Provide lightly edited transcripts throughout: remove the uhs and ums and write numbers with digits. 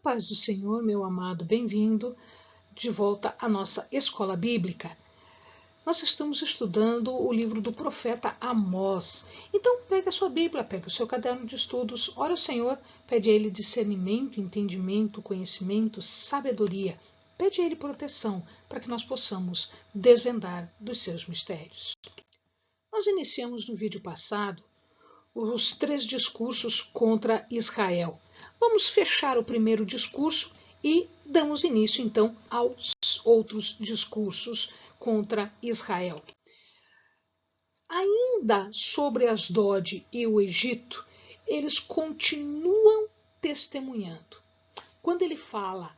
paz do Senhor, meu amado, bem-vindo de volta à nossa escola bíblica. Nós estamos estudando o livro do profeta Amós. Então, pega a sua Bíblia, pega o seu caderno de estudos, ora ao Senhor, pede a Ele discernimento, entendimento, conhecimento, sabedoria. Pede a Ele proteção para que nós possamos desvendar dos seus mistérios. Nós iniciamos no vídeo passado os 3 discursos contra Israel. Vamos fechar o primeiro discurso e damos início, então, aos outros discursos contra Israel. Ainda sobre Asdod e o Egito, eles continuam testemunhando. Quando ele fala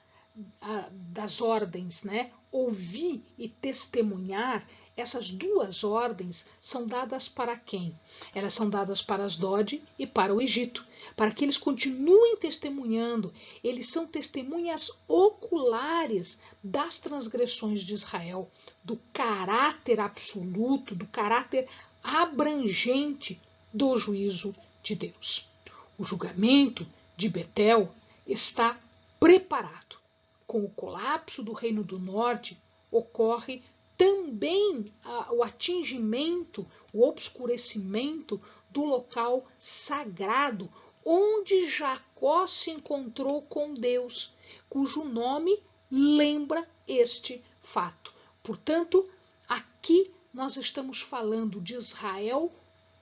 das ordens, ouvir e testemunhar, essas duas ordens são dadas para quem? Elas são dadas para Asdod e para o Egito, para que eles continuem testemunhando. Eles são testemunhas oculares das transgressões de Israel, do caráter absoluto, do caráter abrangente do juízo de Deus. O julgamento de Betel está preparado. Com o colapso do Reino do Norte, ocorre também o atingimento, o obscurecimento do local sagrado, onde Jacó se encontrou com Deus, cujo nome lembra este fato. Portanto, aqui nós estamos falando de Israel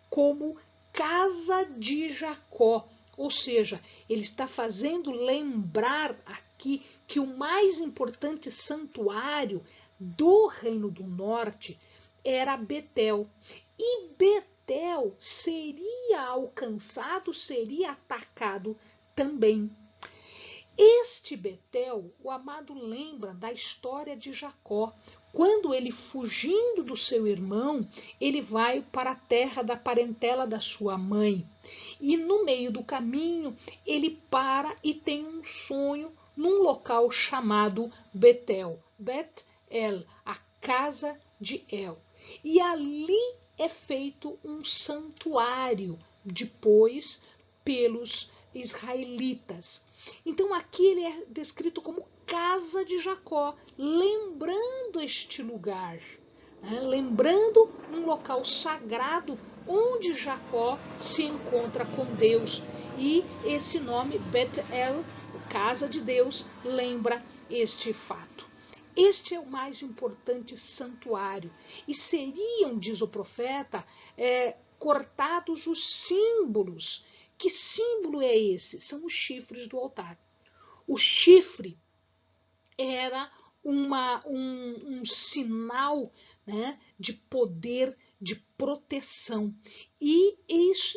como casa de Jacó, ou seja, ele está fazendo lembrar aqui que o mais importante santuário do Reino do Norte era Betel. E Betel seria alcançado, seria atacado também. Este Betel, o amado lembra da história de Jacó. Quando ele, fugindo do seu irmão, ele vai para a terra da parentela da sua mãe. E no meio do caminho, ele para e tem um sonho num local chamado Betel. Bet-El, a casa de El. E ali é feito um santuário, depois pelos israelitas. Então aqui ele é descrito como casa de Jacó, lembrando este lugar, lembrando um local sagrado onde Jacó se encontra com Deus. E esse nome, Bet-El, casa de Deus, lembra este fato. Este é o mais importante santuário. E seriam, diz o profeta, cortados os símbolos. Que símbolo é esse? São os chifres do altar. O chifre era um sinal, de poder, de proteção. E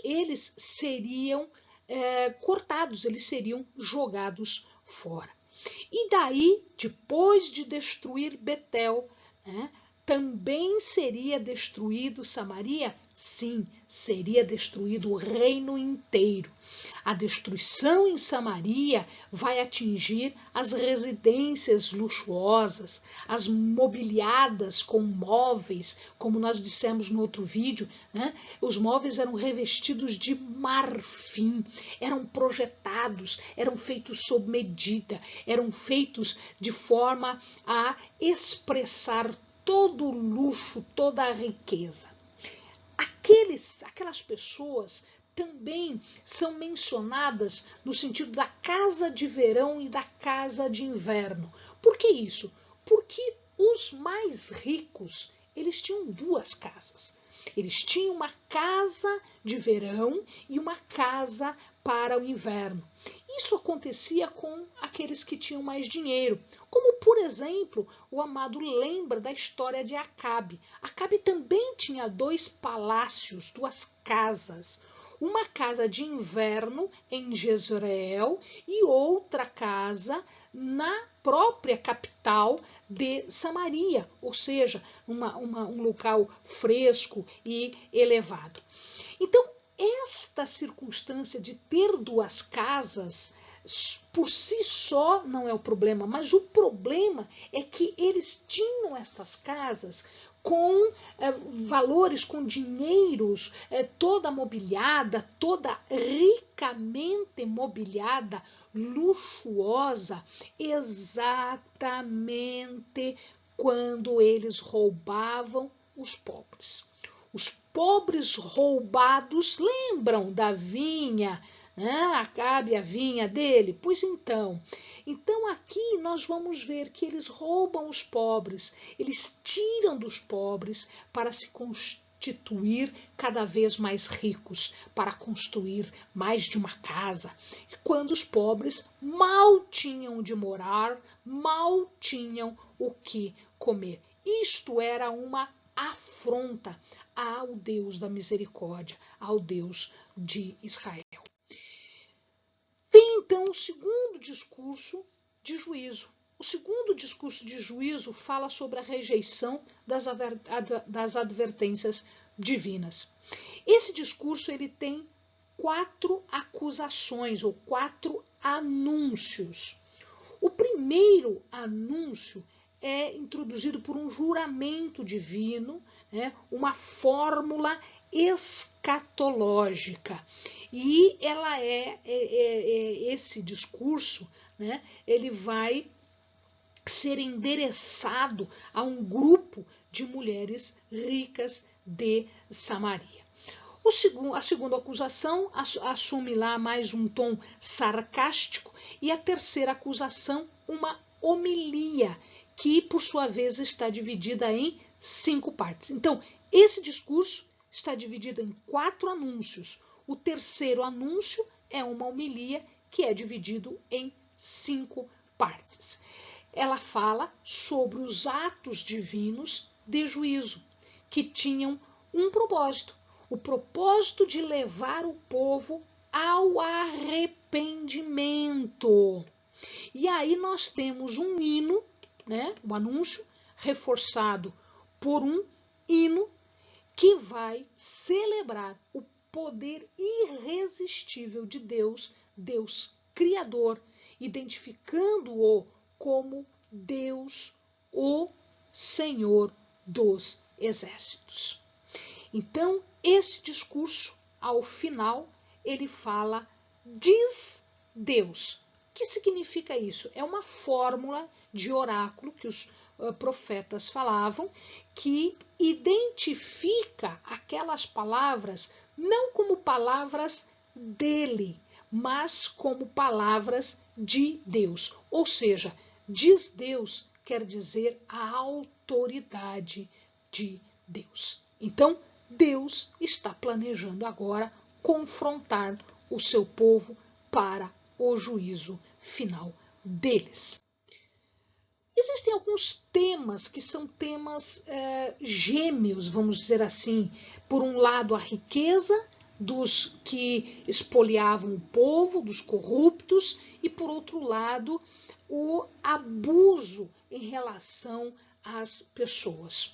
eles seriam cortados, eles seriam jogados fora. E daí, depois de destruir Betel, também seria destruído Samaria? Sim, seria destruído o reino inteiro. A destruição em Samaria vai atingir as residências luxuosas, as mobiliadas com móveis, como nós dissemos no outro vídeo, Os móveis eram revestidos de marfim, eram projetados, eram feitos sob medida, eram feitos de forma a expressar todo o luxo, toda a riqueza. Aquelas pessoas também são mencionadas no sentido da casa de verão e da casa de inverno. Por que isso? Porque os mais ricos, eles tinham 2 casas. Eles tinham uma casa de verão e uma casa para o inverno. Isso acontecia com aqueles que tinham mais dinheiro, como, por exemplo, o amado lembra da história de Acabe. Acabe também tinha 2 palácios, 2 casas. Uma casa de inverno em Jezreel e outra casa na própria capital de Samaria, ou seja, um local fresco e elevado. Então, esta circunstância de ter 2 casas, por si só não é o problema, mas o problema é que eles tinham estas casas com valores, com dinheiros, toda mobiliada, toda ricamente mobiliada, luxuosa exatamente quando eles roubavam os pobres. Os pobres roubados lembram da vinha, né? Acabe a vinha dele? Pois então aqui nós vamos ver que eles roubam os pobres, eles tiram dos pobres para se constituir cada vez mais ricos, para construir mais de uma casa, quando os pobres mal tinham onde morar, mal tinham o que comer. Isto era uma afronta ao Deus da misericórdia, ao Deus de Israel. Vem então o segundo discurso de juízo. O segundo discurso de juízo fala sobre a rejeição das advertências divinas. Esse discurso ele tem 4 acusações ou 4 anúncios. O primeiro anúncio é introduzido por um juramento divino, né, uma fórmula escatológica. E ela esse discurso, né, ele vai ser endereçado a um grupo de mulheres ricas de Samaria. A segunda acusação assume lá mais um tom sarcástico e a terceira acusação uma homilia, que por sua vez está dividida em 5 partes. Então, esse discurso está dividido em 4 anúncios. O terceiro anúncio é uma homilia que é dividido em 5 partes. Ela fala sobre os atos divinos de juízo, que tinham um propósito, o propósito de levar o povo ao arrependimento. E aí nós temos um hino, né, o anúncio, reforçado por um hino que vai celebrar o poder irresistível de Deus, Deus Criador, identificando-o como Deus, o Senhor dos Exércitos. Então, esse discurso, ao final, ele fala, diz Deus. O que significa isso? É uma fórmula de oráculo que os profetas falavam, que identifica aquelas palavras não como palavras dele, mas como palavras de Deus. Ou seja, diz Deus quer dizer a autoridade de Deus. Então, Deus está planejando agora confrontar o seu povo para o juízo final deles. Existem alguns temas que são temas gêmeos, vamos dizer assim. Por um lado, a riqueza dos que espoliavam o povo, dos corruptos, e por outro lado, o abuso em relação às pessoas.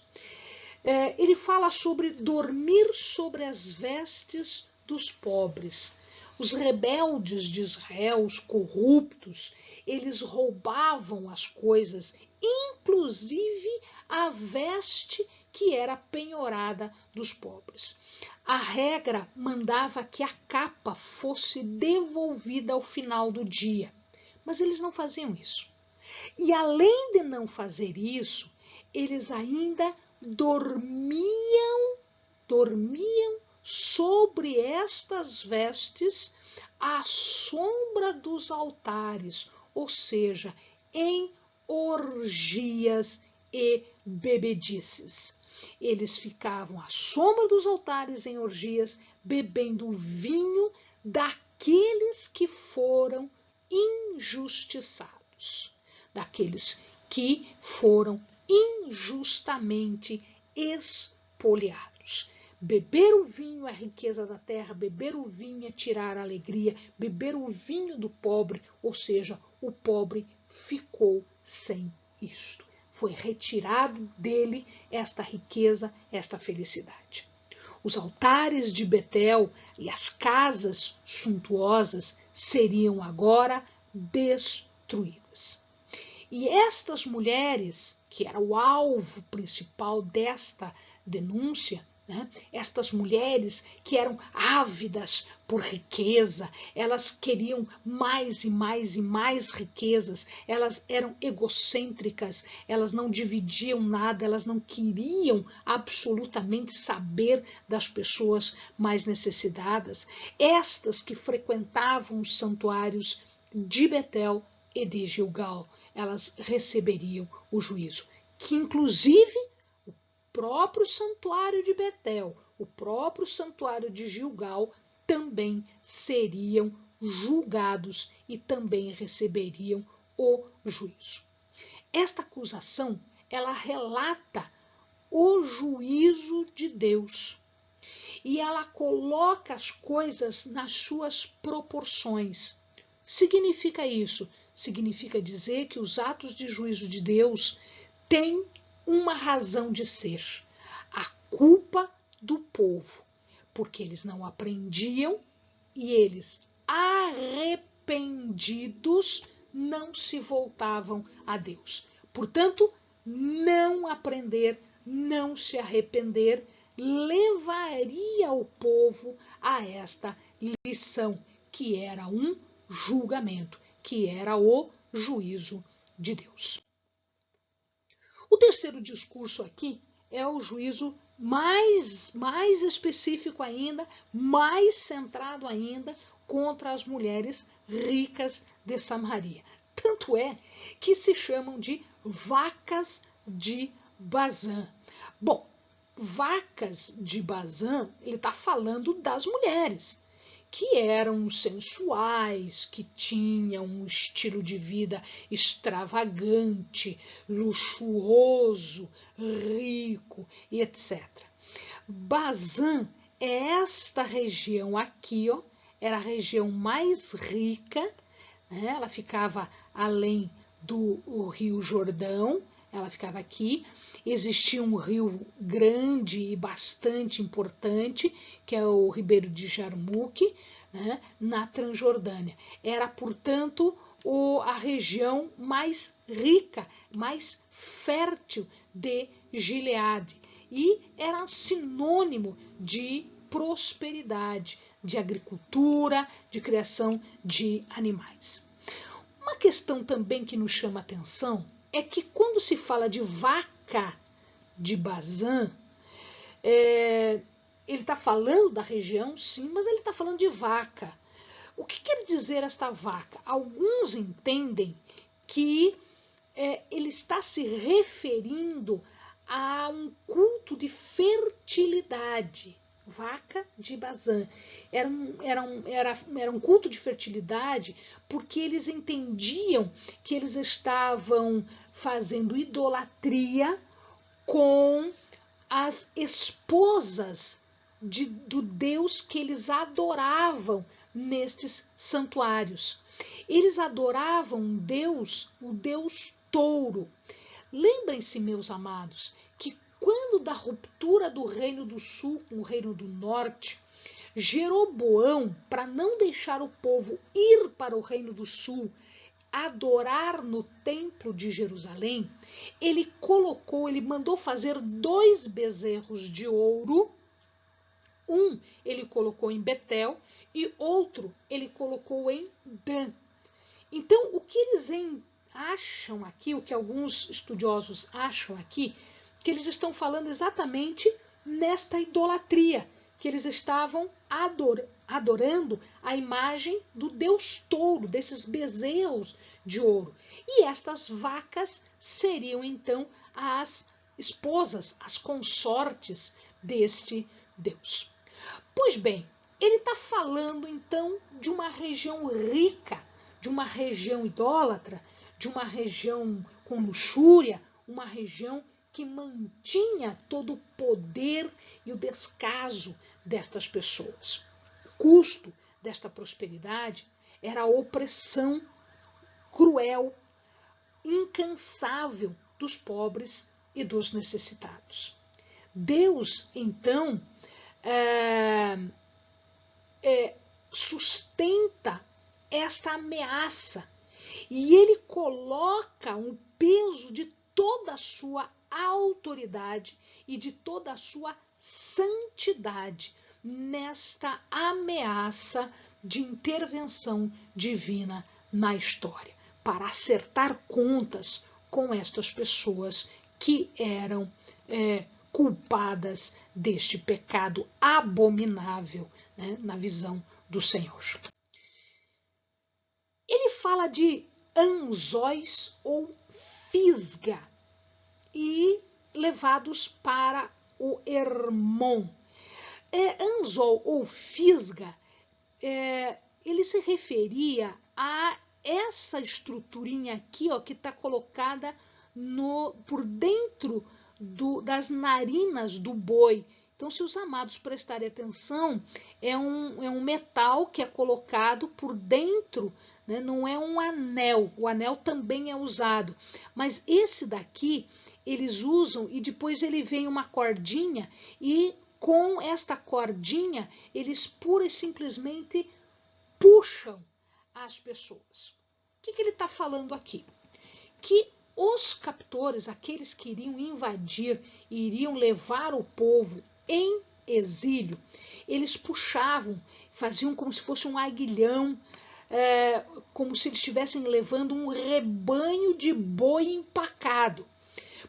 Ele fala sobre dormir sobre as vestes dos pobres. Os rebeldes de Israel, os corruptos, eles roubavam as coisas, inclusive a veste que era penhorada dos pobres. A regra mandava que a capa fosse devolvida ao final do dia, mas eles não faziam isso. E além de não fazer isso, eles ainda dormiam sobre estas vestes à sombra dos altares, ou seja, em orgias e bebedices. Eles ficavam à sombra dos altares em orgias, bebendo vinho daqueles que foram injustiçados, daqueles que foram injustamente espoliados. Beber o vinho é a riqueza da terra, beber o vinho é tirar a alegria, beber o vinho do pobre, ou seja, o pobre ficou sem isto. Foi retirado dele esta riqueza, esta felicidade. Os altares de Betel e as casas suntuosas seriam agora destruídas. E estas mulheres, que era o alvo principal desta denúncia, né? Estas mulheres que eram ávidas por riqueza, elas queriam mais e mais e mais riquezas, elas eram egocêntricas, elas não dividiam nada, elas não queriam absolutamente saber das pessoas mais necessitadas. Estas que frequentavam os santuários de Betel e de Gilgal, elas receberiam o juízo, que inclusive o próprio santuário de Betel, o próprio santuário de Gilgal também seriam julgados e também receberiam o juízo. Esta acusação, ela relata o juízo de Deus e ela coloca as coisas nas suas proporções. Significa isso? Significa dizer que os atos de juízo de Deus têm uma razão de ser: a culpa do povo, porque eles não aprendiam e eles, arrependidos, não se voltavam a Deus. Portanto, não aprender, não se arrepender, levaria o povo a esta lição, que era um julgamento, que era o juízo de Deus. O terceiro discurso aqui é o juízo mais específico ainda, mais centrado ainda contra as mulheres ricas de Samaria. Tanto é que se chamam de vacas de Bazã. Bom, vacas de Bazã, ele está falando das mulheres, que eram sensuais, que tinham um estilo de vida extravagante, luxuoso, rico e etc. Bazã é esta região aqui, ó, era a região mais rica, né? Ela ficava além do Rio Jordão, ela ficava aqui. Existia um rio grande e bastante importante, que é o Ribeiro de Jarmuque, né, na Transjordânia. Era, portanto, a região mais rica, mais fértil de Gileade. E era sinônimo de prosperidade, de agricultura, de criação de animais. Uma questão também que nos chama atenção é que quando se fala de vaca de Bazã, ele está falando da região, sim, mas ele está falando de vaca. O que quer dizer esta vaca? Alguns entendem que ele está se referindo a um culto de fertilidade. Vaca de Bazã. Era um culto de fertilidade porque eles entendiam que eles estavam fazendo idolatria com as esposas do Deus que eles adoravam nestes santuários. Eles adoravam um Deus, o Deus touro. Lembrem-se, meus amados, que quando da ruptura do Reino do Sul com o Reino do Norte, Jeroboão, para não deixar o povo ir para o Reino do Sul, adorar no templo de Jerusalém, ele mandou fazer 2 bezerros de ouro. Um ele colocou em Betel e outro ele colocou em Dan. Então, o que eles acham aqui, o que alguns estudiosos acham aqui, que eles estão falando exatamente nesta idolatria, que eles estavam adorando a imagem do Deus touro, desses bezerros de ouro. E estas vacas seriam, então, as esposas, as consortes deste Deus. Pois bem, ele está falando, então, de uma região rica, de uma região idólatra, de uma região com luxúria, uma região que mantinha todo o poder e o descaso destas pessoas. O custo desta prosperidade era a opressão cruel, incansável dos pobres e dos necessitados. Deus, então, sustenta esta ameaça e ele coloca um peso de toda a sua autoridade e de toda a sua santidade nesta ameaça de intervenção divina na história, para acertar contas com estas pessoas que eram culpadas deste pecado abominável, né, na visão do Senhor. Ele fala de anzóis ou fisga e levados para o Hermon. Anzol ou fisga, ele se referia a essa estruturinha aqui, ó, que está colocada por dentro das narinas do boi. Então, se os amados prestarem atenção, é um metal que é colocado por dentro, né? Não é um anel. O anel também é usado. Mas esse daqui, eles usam e depois ele vem uma cordinha e com esta cordinha, eles pura e simplesmente puxam as pessoas. O que ele está falando aqui? Que os captores, aqueles que iriam invadir, iriam levar o povo em exílio, eles puxavam, faziam como se fosse um aguilhão, como se eles estivessem levando um rebanho de boi empacado.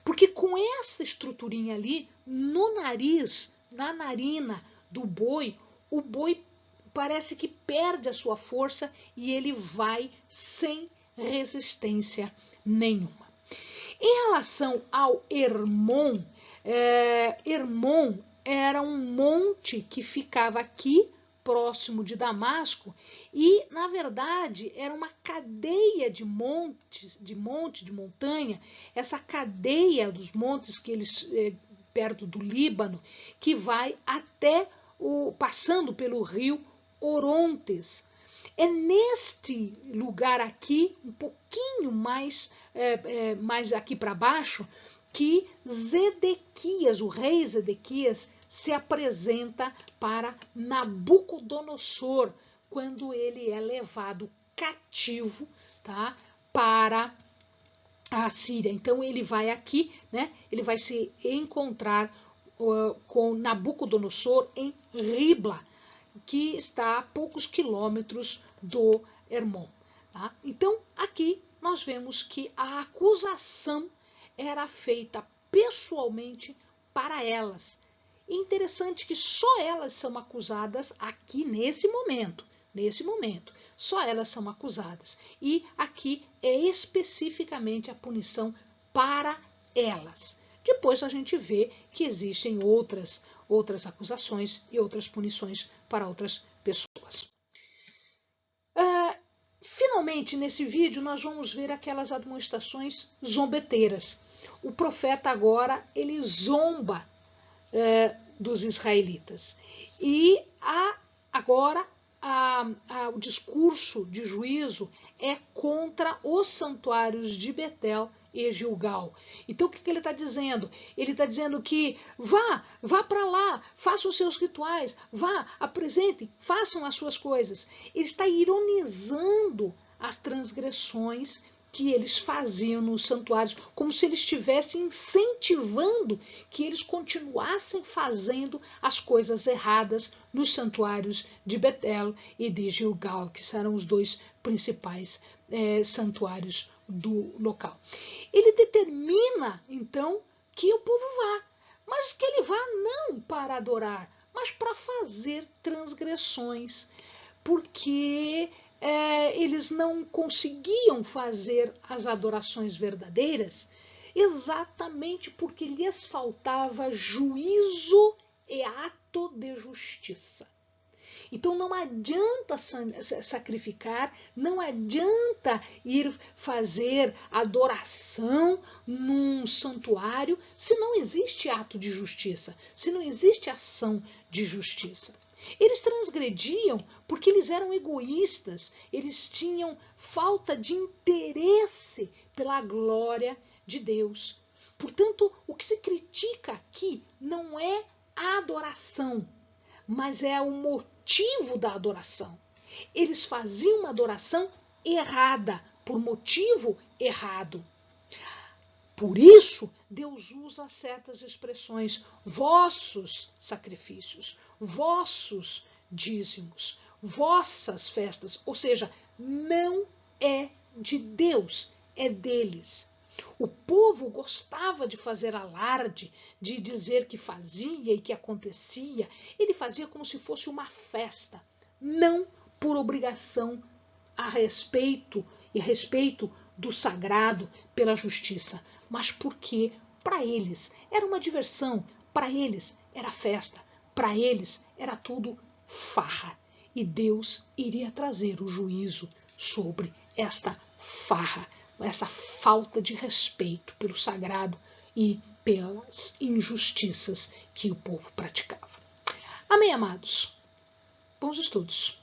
Porque com essa estruturinha ali, no nariz, na narina do boi, o boi parece que perde a sua força e ele vai sem resistência nenhuma. Em relação ao Hermon, Hermon era um monte que ficava aqui, próximo de Damasco, e, na verdade, era uma cadeia de montanha, essa cadeia dos montes que eles, perto do Líbano, que vai até passando pelo rio Orontes. É neste lugar aqui, um pouquinho mais aqui para baixo, que Zedequias, o rei Zedequias, se apresenta para Nabucodonosor, quando ele é levado cativo, tá, para a Síria. Então ele vai aqui, né, ele vai se encontrar com Nabucodonosor em Ribla, que está a poucos quilômetros do Hermon. Tá? Então, aqui nós vemos que a acusação era feita pessoalmente para elas. Interessante que só elas são acusadas aqui nesse momento. Só elas são acusadas. E aqui é especificamente a punição para elas. Depois a gente vê que existem outras acusações e outras punições para outras pessoas. Finalmente, nesse vídeo, nós vamos ver aquelas admoestações zombeteiras. O profeta agora, ele zomba dos israelitas. E agora o discurso de juízo é contra os santuários de Betel e Gilgal. Então, o que ele está dizendo? Ele está dizendo que vá para lá, façam os seus rituais, apresentem, façam as suas coisas. Ele está ironizando as transgressões que eles faziam nos santuários, como se eles estivessem incentivando que eles continuassem fazendo as coisas erradas nos santuários de Betel e de Gilgal, que serão os dois principais santuários do local. Ele determina, então, que o povo vá, mas que ele vá não para adorar, mas para fazer transgressões, porque eles não conseguiam fazer as adorações verdadeiras exatamente porque lhes faltava juízo e ato de justiça. Então não adianta sacrificar, não adianta ir fazer adoração num santuário se não existe ato de justiça, se não existe ação de justiça. Eles transgrediam porque eles eram egoístas, eles tinham falta de interesse pela glória de Deus. Portanto, o que se critica aqui não é a adoração, mas é o motivo da adoração. Eles faziam uma adoração errada, por motivo errado. Por isso, Deus usa certas expressões, vossos sacrifícios, vossos dízimos, vossas festas, ou seja, não é de Deus, é deles. O povo gostava de fazer alarde, de dizer que fazia e que acontecia. Ele fazia como se fosse uma festa, não por obrigação a respeito do sagrado, pela justiça, mas porque para eles era uma diversão, para eles era festa, para eles era tudo farra. E Deus iria trazer o juízo sobre esta farra, essa falta de respeito pelo sagrado e pelas injustiças que o povo praticava. Amém, amados? Bons estudos.